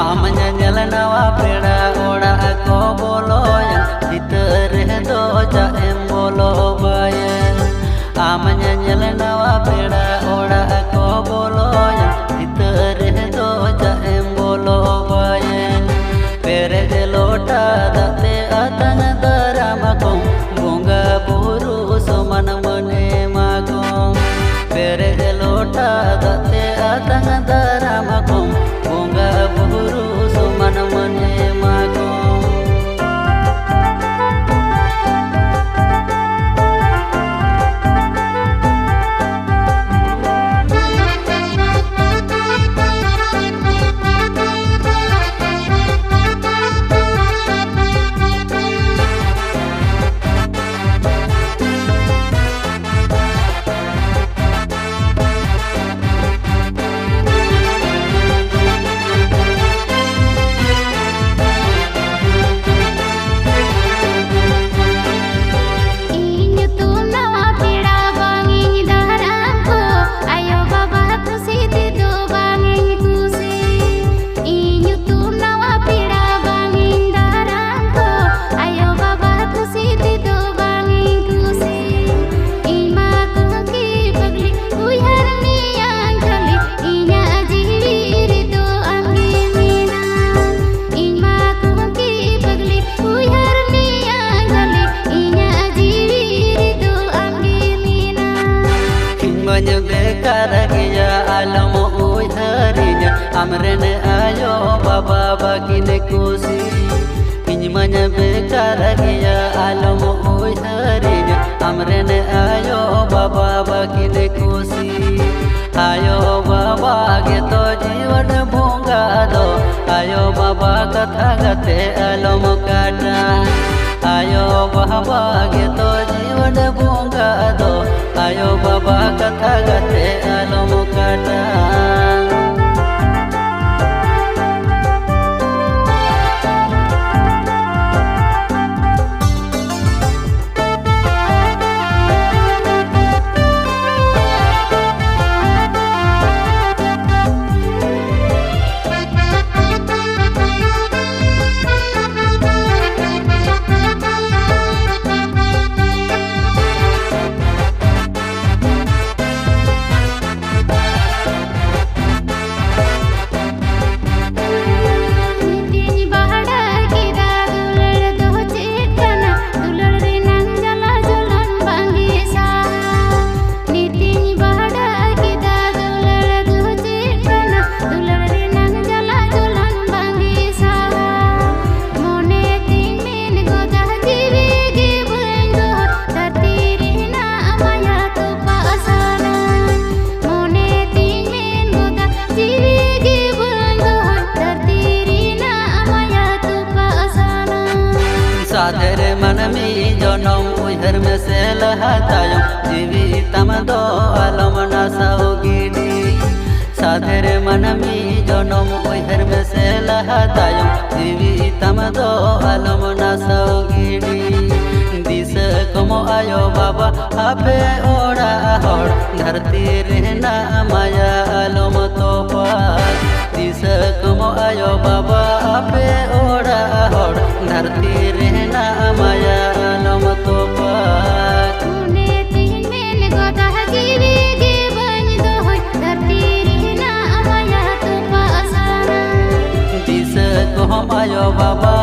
आम ñeñel nawa peda oड़ा को बोलोयन भीतर दो जाएम बोलो बायन आम ñeñel nawa peda oड़ा को बोलोयन भीतर दो जाएम बोलो बायन पेरे लोटा दाते अतन दरामकों बोंगा बुरु सोमन मने माकों पेरे लोटा दाते अतन दरामकों बोंगा बुरु सोमन मने माकों alam uitharinya amrene ayo baba bagine kusi pinjmanya bekaragia alam uitharinya amrene ayo baba bagine kusi ayo baba geto jiwan bhonga do ayo baba katha gate alam kata ayo baba geto jiwan bhonga do ayo baba katha gate alam kata साधर मन में जनम उधर में से लहतायो जीवी तम दो आलम नसाओगिनी साधर मन में जनम उधर में से लहतायो जीवी तम दो आलम नसाओगिनी दिस कमो आयो बाबा आपे ओड़ा होड़ धरती रहना माया आलम तो पास दिस कमो आयो बाबा आपे ओड़ा होड़ धरती रहना माया आलम तो पास तूने तीन में गोदा जीवी के बन दो धरती रहना माया तो पास दिस को हम आयो बाबा